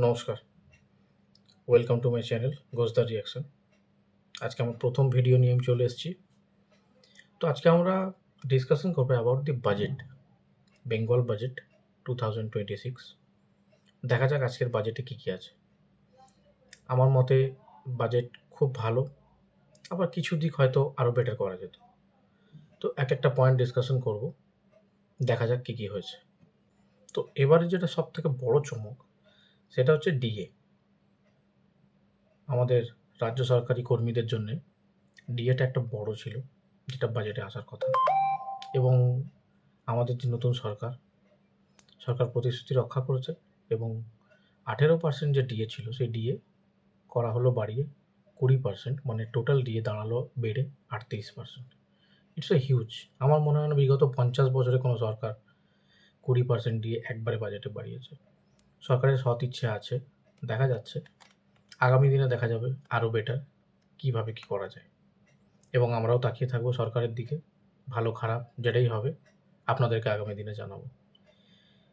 নমস্কার, welcome to my channel গোজদার reaction. আজকে আমার প্রথম ভিডিও নিয়ে আমি চলে এসেছি। তো আজকে আমরা ডিসকাশন করবো about the budget, Bengal budget 2026। দেখা যাক আজকের বাজেটে কী কী আছে। আমার মতে বাজেট খুব ভালো, আবার কিছু দিক হয়তো আরও বেটার করা যেত। তো এক একটা পয়েন্ট ডিসকাশন করব, দেখা যাক কী কী হয়েছে। তো এবারে যেটা সব থেকে বড় চমক সেটা হচ্ছে ডিএ। আমাদের রাজ্য সরকারি কর্মীদের জন্যে ডিএটা একটা বড় ছিল, যেটা বাজেটে আসার কথা। এবং আমাদের যে নতুন সরকার প্রতিশ্রুতি রক্ষা করেছে এবং 18% যে ডিএ ছিল সেই ডিএ করা হলো বাড়িয়ে 20%, মানে টোটাল ডিএ দাঁড়ালো বেড়ে 38%। It's a huge. আমার মনে হয় না বিগত 50 বছরে কোনো সরকার 20% ডিএ একবারে বাজেটে বাড়িয়েছে। সরকারের সৎ ইচ্ছে আছে, দেখা যাচ্ছে আগামী দিনে দেখা যাবে আরও বেটার কীভাবে কী করা যায়। এবং আমরাও তাকিয়ে থাকবো সরকারের দিকে, ভালো খারাপ যেটাই হবে আপনাদেরকে আগামী দিনে জানাবো।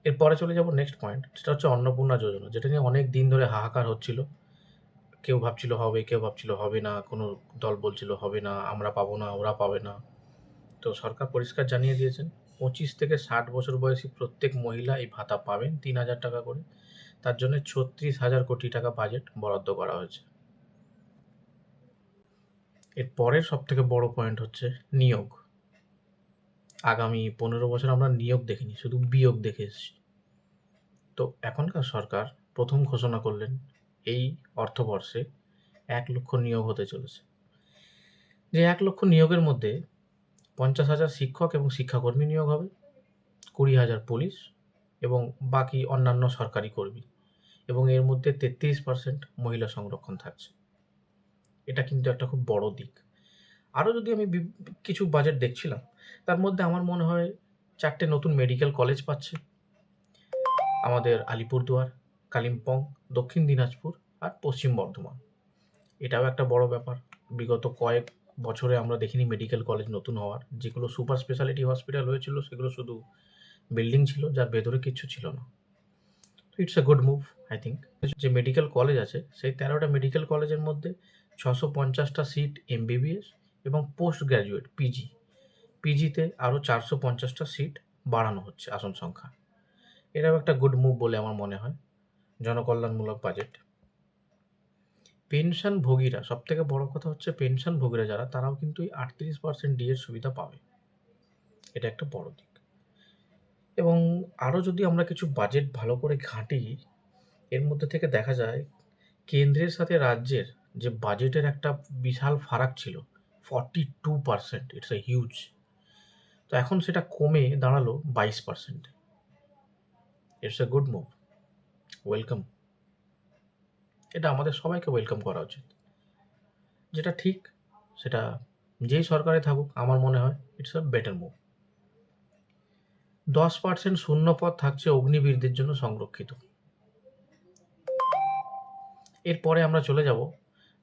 এরপরে চলে যাব নেক্সট পয়েন্ট, সেটা হচ্ছে অন্নপূর্ণা যোজনা, যেটা নিয়ে অনেক দিন ধরে হাহাকার হচ্ছিল। কেউ ভাবছিল হবে, কেউ ভাবছিল হবে না, কোনো দল বলছিল হবে না, আমরা পাবো না, ওরা পাবে না। তো সরকার পরিষ্কার জানিয়ে দিয়েছেন 25 থেকে 60 বছর বয়সী প্রত্যেক মহিলা এই ভাতা পাবেন 3,000 টাকা করে। তার জন্য 36,000 কোটি টাকা বাজেট বরাদ্দ করা হয়েছে। এর পরের সব থেকে বড় পয়েন্ট হচ্ছে নিয়োগ। আগামী 15 বছর আমরা নিয়োগ দেখিনি, শুধু বিয়োগ দেখে এসেছি। তো এখনকার সরকার প্রথম ঘোষণা করলেন এই অর্থবর্ষে 1 লক্ষ নিয়োগ হতে চলেছে। যে 1 লক্ষ নিয়োগের মধ্যে 50,000 শিক্ষক এবং শিক্ষাকর্মী নিয়োগ হবে, 20,000 পুলিশ এবং বাকি অন্যান্য সরকারি কর্মী, এবং এর মধ্যে 33% মহিলা সংরক্ষণ থাকছে। এটা কিন্তু একটা খুব বড় দিক। আরও যদি আমি কিছু বাজেট দেখছিলাম, তার মধ্যে আমার মনে হয় 4টে নতুন মেডিকেল কলেজ পাচ্ছে আমাদের আলিপুরদুয়ার, কালিম্পং, দক্ষিণ দিনাজপুর আর পশ্চিম বর্ধমান। এটাও একটা বড় ব্যাপার। বিগত কয়েক বছরে আমরা দেখিনি মেডিকেল কলেজ নতুন হওয়ার। যেগুলো সুপার স্পেশালিটি হসপিটাল হয়েছিল সেগুলো শুধু বিল্ডিং ছিল, যার ভেতরে কিচ্ছু ছিল না। তো it's a good move I think. যে মেডিকেল কলেজ আছে সেই 13টা মেডিকেল কলেজের মধ্যে 650টা সিট এমবিবিএস এবং পোস্ট গ্র্যাজুয়েট পিজিতে আরও 450টা সিট বাড়ানো হচ্ছে আসন সংখ্যা। এটাও একটা গুড মুভ বলে আমার মনে হয়। জনকল্যাণমূলক বাজেট। পেনশনভোগীরা, সবথেকে বড় কথা হচ্ছে পেনশনভোগীরা যারা, তারাও কিন্তু এই 38% ডিএর সুবিধা পাবে। এটা একটা বড় দিক। এবং আরও যদি আমরা কিছু বাজেট ভালো করে ঘাঁটি, এর মধ্যে থেকে দেখা যায় কেন্দ্রের সাথে রাজ্যের যে বাজেটের একটা বিশাল ফারাক ছিল, 42%, ইটস এ হিউজ। তো এখন সেটা কমে দাঁড়ালো 22%। It's a good move, welcome. এটা আমাদের সবাইকে ওয়েলকাম করা উচিত। যেটা ঠিক সেটা যেই সরকারে থাকুক, আমার মনে হয় ইটস আ বেটার মুভ। 10% শূন্য পদ থাকছে অগ্নিবীরদের জন্য সংরক্ষিত। এরপরে আমরা চলে যাব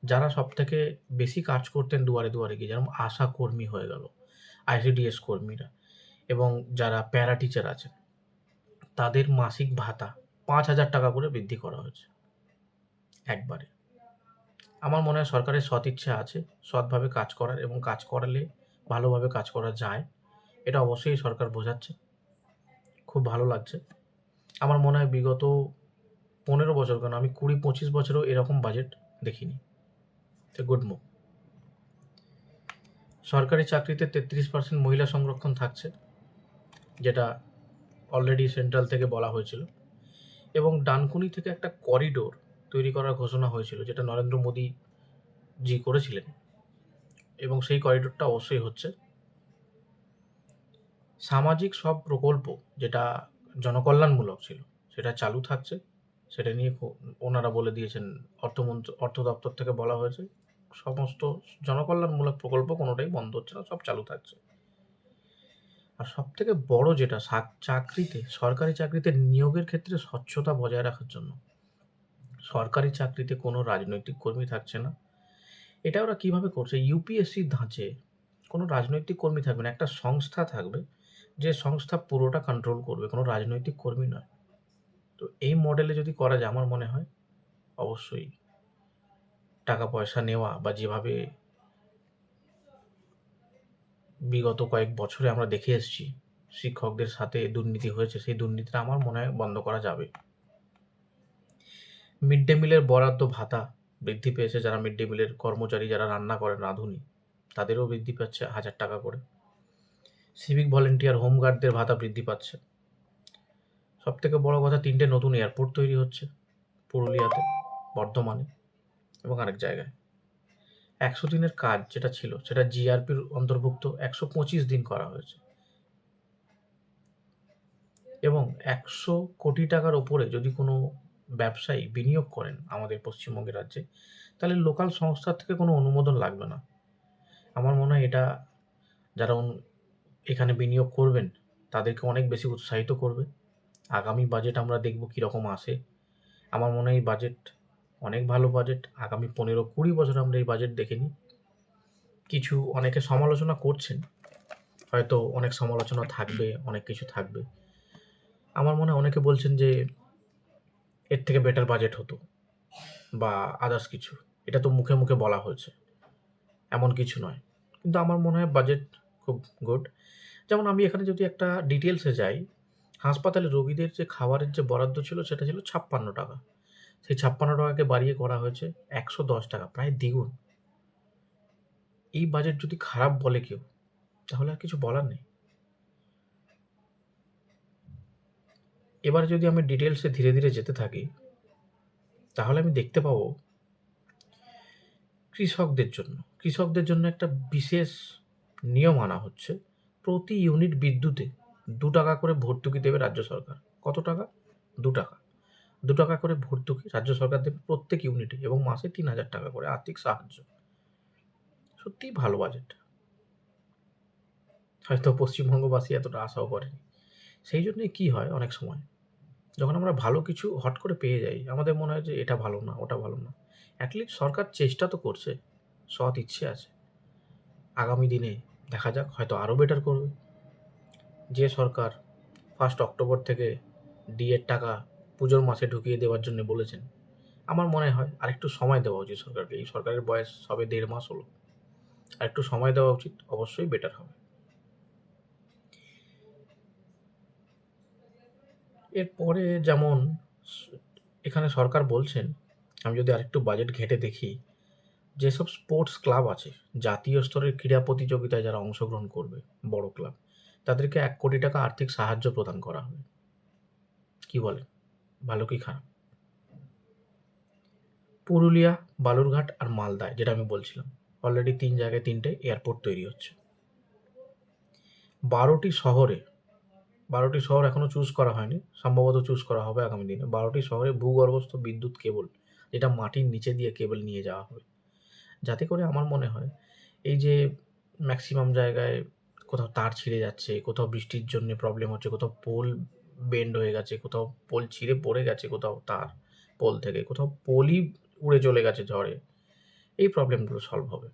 যারা সব থেকে বেশি কাজ করতেন দুয়ারে দুয়ারে গিয়ে, যেমন আশা কর্মী হয়ে গেল, আইসিডিএস কর্মীরা এবং যারা প্যারা টিচার আছেন, তাদের মাসিক ভাতা 5,000 টাকা করে বৃদ্ধি করা হয়েছে একবারে। আমার মনে হয় সরকারের সৎ ইচ্ছা আছে সৎভাবে কাজ করার, এবং কাজ করালে ভালোভাবে কাজ করা যায়, এটা অবশ্যই সরকার বোঝাচ্ছে। খুব ভালো লাগছে। আমার মনে হয় বিগত 15 বছর কেন, আমি 20-25 বছরেও এরকম বাজেট দেখিনি। Good move. সরকারি চাকরিতে 33% মহিলা সংরক্ষণ থাকছে, যেটা অলরেডি সেন্ট্রাল থেকে বলা হয়েছিল। এবং ডানকুনি থেকে একটা করিডোর তৈরি করার ঘোষণা হয়েছিল, যেটা নরেন্দ্র মোদী জি করেছিলেন, এবং সেই করিডোরটা অবশ্যই হচ্ছে। সামাজিক সব প্রকল্প যেটা জনকল্যাণমূলক ছিল সেটা চালু থাকছে। সেটা নিয়ে ওনারা বলে দিয়েছেন, অর্থ দপ্তর থেকে বলা হয়েছে সমস্ত জনকল্যাণমূলক প্রকল্প কোনোটাই বন্ধ হচ্ছে না, সব চালু থাকছে। আর সবথেকে বড় যেটা, সরকারি চাকরিতে নিয়োগের ক্ষেত্রে স্বচ্ছতা বজায় রাখার জন্য সরকারি চাকরিতে কোনো রাজনৈতিক কর্মী থাকছে না। এটা ওরা কীভাবে করছে, ইউপিএসসির ধাঁচে কোনো রাজনৈতিক কর্মী থাকবে না, একটা সংস্থা থাকবে যে সংস্থা পুরোটা কন্ট্রোল করবে, কোনো রাজনৈতিক কর্মী নয়। তো তো এই মডেলে যদি করা যায় আমার মনে হয় অবশ্যই টাকা পয়সা নেওয়া বা যেভাবে বিগত কয়েক বছরে আমরা দেখে এসেছি শিক্ষকদের সাথে দুর্নীতি হয়েছে, সেই দুর্নীতিটা আমার মনে হয় বন্ধ করা যাবে। মিড ডে মিলের বরাদ্দ ভাতা বৃদ্ধি পেয়েছে, যারা মিড ডে মিলের কর্মচারী, যারা রান্না করেন, রাঁধুনি, তাদেরও বৃদ্ধি পাচ্ছে 1000 টাকা করে। সিভিক ভলেন্টিয়ার, হোমগার্ডদের ভাতা বৃদ্ধি পাচ্ছে। সবথেকে বড় কথা, 3টে নতুন এয়ারপোর্ট তৈরি হচ্ছে পুরুলিয়াতে, বর্ধমানে এবং আরেক জায়গায়। 100 দিনের কাজ যেটা ছিল সেটা জিআরপির অন্তর্ভুক্ত 125 দিন করা হয়েছে। এবং 100 কোটি টাকার ওপরে যদি কোনো ব্যবসায়ী বিনিয়োগ করেন আমাদের পশ্চিমবঙ্গের রাজ্যে, তাহলে লোকাল সংস্থার থেকে কোনো অনুমোদন লাগবে না। আমার মনে হয় এটা যারা এখানে বিনিয়োগ করবেন তাদেরকে অনেক বেশি উৎসাহিত করবে। আগামী বাজেট আমরা দেখব কীরকম আসে। আমার মনে হয় এই বাজেট অনেক ভালো বাজেট। আগামী 15-20 বছর আমরা এই বাজেট দেখে নিই। কিছু অনেকে সমালোচনা করছেন, হয়তো অনেক সমালোচনা থাকবে, অনেক কিছু থাকবে। আমার মনে হয় অনেকে বলছেন যে এর থেকে বেটার বাজেট হতো বা আদার্স কিছু। এটা তো মুখে মুখে বলা হয়েছে, এমন কিছু নয়। কিন্তু আমার মনে হয় বাজেট খুব গুড। যেমন আমি এখানে যদি একটা ডিটেলসে যাই, হাসপাতালে রোগীদের যে খাবারের যে বরাদ্দ ছিল সেটা ছিল 56 টাকা। সেই 56 টাকাকে বাড়িয়ে করা হয়েছে 110 টাকা, প্রায় দ্বিগুণ। এই বাজেট যদি খারাপ বলে কেউ, তাহলে আর কিছু বলার নেই। এবার যদি আমি ডিটেলসে ধীরে ধীরে যেতে থাকি, তাহলে আমি দেখতে পাবো কৃষকদের জন্য একটা বিশেষ নিয়ম আনা হচ্ছে। প্রতি ইউনিট বিদ্যুতে 2 টাকা করে ভর্তুকি দেবে রাজ্য সরকার। কত টাকা? 2 টাকা। 2 টাকা করে ভর্তুকি রাজ্য সরকার দেবে প্রত্যেক ইউনিটে, এবং মাসে 3000 টাকা করে আর্থিক সাহায্য। সত্যিই ভালো বাজেট। হয়তো পশ্চিমবঙ্গবাসী এতটা আশাও করেনি। সেই জন্যই কী হয়, অনেক সময় যখন আমরা ভালো কিছু হট করে পেয়ে যাই, আমাদের মনে হয় যে এটা ভালো না, ওটা ভালো না। অ্যাটলিস্ট সরকার চেষ্টা তো করছে, সৎ ইচ্ছে আছে। আগামী দিনে দেখা যাক, হয়তো আরও বেটার করবে। যে সরকার 1 অক্টোবর থেকে ডিএর টাকা পুজোর মাসে ঢুকিয়ে দেওয়ার জন্য বলেছেন, আমার মনে হয় আরেকটু সময় দেওয়া উচিত সরকারকে। এই সরকারের বয়স সবে 1.5 মাস হলো। আরেকটু সময় দেওয়া উচিত, অবশ্যই বেটার হবে। এরপরে যেমন এখানে সরকার বলছেন, আমি যদি আরেকটু বাজেট ঘেঁটে দেখি, যেসব স্পোর্টস ক্লাব আছে, জাতীয় স্তরের ক্রীড়া প্রতিযোগিতায় যারা অংশগ্রহণ করবে, বড় ক্লাব, তাদেরকে 1 কোটি টাকা আর্থিক সাহায্য প্রদান করা হবে। কি বলেন, ভালো কি খারাপ? পুরুলিয়া, বালুরঘাট আর মালদায়, যেটা আমি বলছিলাম, অলরেডি 3 জায়গায় 3টে এয়ারপোর্ট তৈরি হচ্ছে। 12টি শহর এখনো চুজ করা হয়নি, সম্ভবত চুজ করা হবে আগামী দিনে। 12টি শহরে ভূগর্ভস্থ বিদ্যুৎ কেবল, যেটা মাটির নিচে দিয়ে কেবল নিয়ে যাওয়া হবে, যাতে করে আমার মনে হয় এই যে ম্যাক্সিমাম জায়গায় কোথাও তার ছিঁড়ে যাচ্ছে, কোথাও বৃষ্টির জন্য প্রবলেম হচ্ছে, কোথাও পোল বেন্ড হয়ে গেছে, কোথাও পোল ছিঁড়ে পড়ে গেছে, কোথাও তার পোল থেকে, কোথাও পোলই উড়ে চলে গেছে ঝড়ে, এই প্রবলেমগুলো সলভ হবে।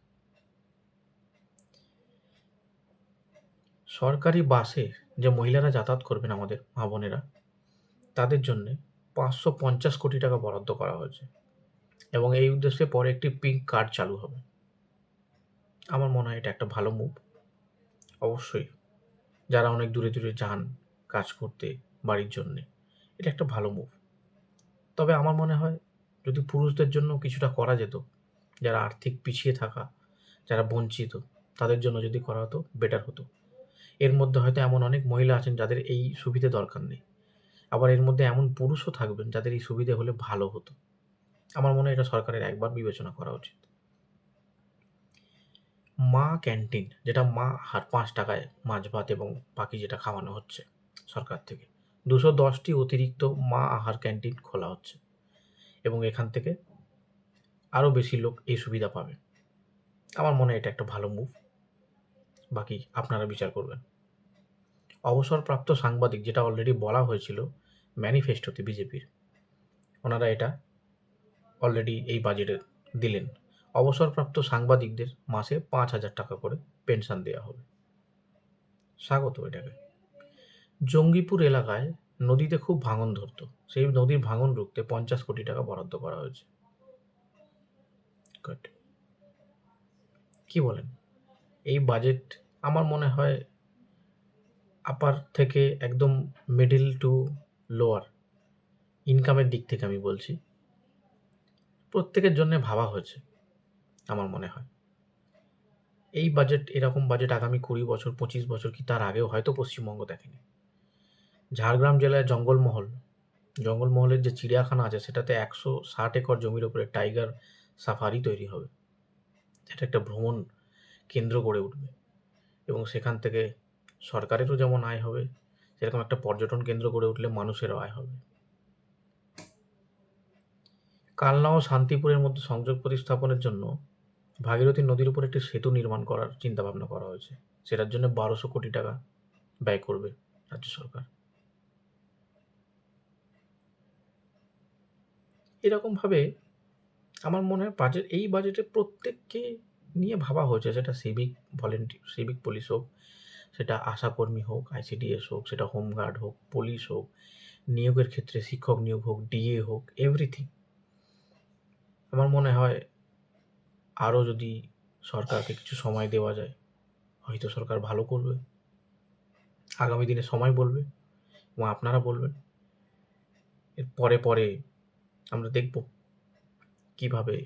সরকারি বাসে যে মহিলারা যাতায়াত করবেন, আমাদের মা বোনেরা, তাদের জন্যে 550 কোটি টাকা বরাদ্দ করা হয়েছে, এবং এই উদ্দেশ্যে পরে একটি পিঙ্ক কার্ড চালু হবে। আমার মনে হয় এটা একটা ভালো মুভ। অবশ্যই যারা অনেক দূরে দূরে যান কাজ করতে বাড়ির জন্যে, এটা একটা ভালো মুভ। তবে আমার মনে হয় যদি পুরুষদের জন্য কিছুটা করা যেত, যারা আর্থিক পিছিয়ে থাকা, যারা বঞ্চিত, তাদের জন্য যদি করা হতো, বেটার হতো। এর মধ্যে হয়তো এমন অনেক মহিলা আছেন যাদের এই সুবিধে দরকার নেই, আবার এর মধ্যে এমন পুরুষও থাকবেন যাদের এই সুবিধে হলে ভালো হতো। আমার মনে হয় এটা সরকারের একবার বিবেচনা করা উচিত। মা ক্যান্টিন, যেটা মা আর 5 টাকায় মাছ ভাত এবং বাকি যেটা খাওয়ানো হচ্ছে সরকার থেকে, 210টি অতিরিক্ত মা আহার ক্যান্টিন খোলা হচ্ছে, এবং এখান থেকে আরও বেশি লোক এই সুবিধা পাবে। আমার মনে হয় এটা একটা ভালো মুভ। বাকি আপনারা বিচার করবেন। অবসরপ্রাপ্ত সাংবাদিক, যেটা অলরেডি বলা হয়েছিল ম্যানিফেস্টোতে বিজেপির, ওনারা এটা অলরেডি এই বাজেটে দিলেন। অবসরপ্রাপ্ত সাংবাদিকদের মাসে 5,000 টাকা করে পেনশন দেওয়া হবে। স্বাগত এটাকে। জঙ্গিপুর এলাকায় নদীতে খুব ভাঙন ধরতো, সেই নদীর ভাঙন রুখতে 50 কোটি টাকা বরাদ্দ করা হয়েছে। গুড। কি বলেন? এই বাজেট আমার মনে হয় আপার থেকে একদম মিডল টু লোয়ার ইনকামের দিক থেকে আমি বলছি, প্রত্যেকের জন্য ভাবা হয়েছে আমার মনে হয়। এই বাজেট, এরকম বাজেট আগামী 20 বছর 25 বছর কি তার আগেও হয়তো পশ্চিমবঙ্গ দেখেনি। ঝাড়গ্রাম জেলায় জঙ্গলমহলের যে চিড়িয়াখানা আছে সেটাতে 160 একর জমির উপরে টাইগার সাফারি তৈরি হবে। এটা একটা ভ্রমণ কেন্দ্র গড়ে উঠবে এবং সেখান থেকে সরকারেরও যেমন আয় হবে, সেরকম একটা পর্যটন কেন্দ্র গড়ে উঠলে মানুষেরও আয় হবে। কালনা ও শান্তিপুরের মধ্যে সংযোগ প্রতিস্থাপনের জন্য ভাগীরথী নদীর উপর একটি সেতু নির্মাণ করার চিন্তাভাবনা করা হয়েছে। সেটার জন্য 1200 কোটি টাকা ব্যয় করবে রাজ্য সরকার। এরকমভাবে আমার মনে হয় এই বাজেটে প্রত্যেককে নিয়ে ভাবা হয়েছে, সেটা সিভিক পুলিশ হোক, সেটা আশাকর্মী হোক, ICDS হোক, সেটা হোমগার্ড হোক, পুলিশ হোক, নিয়োগের ক্ষেত্রে শিক্ষক নিয়োগ হোক, DA হোক, এভরিথিং। আমার মনে হয় আরও যদি সরকারকে কিছু সময় দেওয়া যায়, হয়তো সরকার ভালো করবে। আগামী দিনে সময় বলবে এবং আপনারা বলবেন। এর পরে আমরা দেখব কিভাবে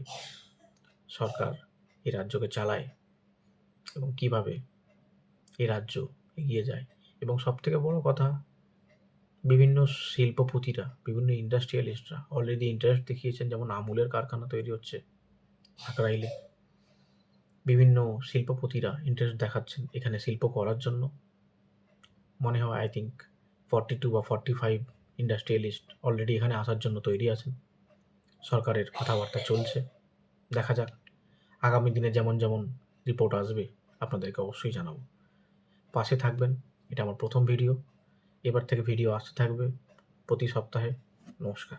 সরকার এই রাজ্যকে চালায় এবং কিভাবে এই রাজ্য এগিয়ে যায়। এবং সবথেকে বড় কথা, বিভিন্ন শিল্পপতিরা, বিভিন্ন ইন্ডাস্ট্রিয়ালিস্টরা অলরেডি ইন্টারেস্ট দেখিয়েছেন। যেমন আমুলের কারখানা তৈরি হচ্ছে আঁকড়াইলে, বিভিন্ন শিল্পপতিরা ইন্টারেস্ট দেখাচ্ছেন এখানে শিল্প করার জন্য। মনে হয় আই থিঙ্ক 42 বা 45 ইন্ডাস্ট্রিয়ালিস্ট অলরেডি এখানে আসার জন্য তৈরি আছেন। সরকারের কথাবার্তা চলছে, দেখা যাক আগামী দিনে যেমন রিপোর্ট আসবে আপনাদেরকে অবশ্যই জানাবো। পাশে থাকবেন। এটা আমার প্রথম ভিডিও, এবার থেকে ভিডিও আসতে থাকবে প্রতি সপ্তাহে। নমস্কার।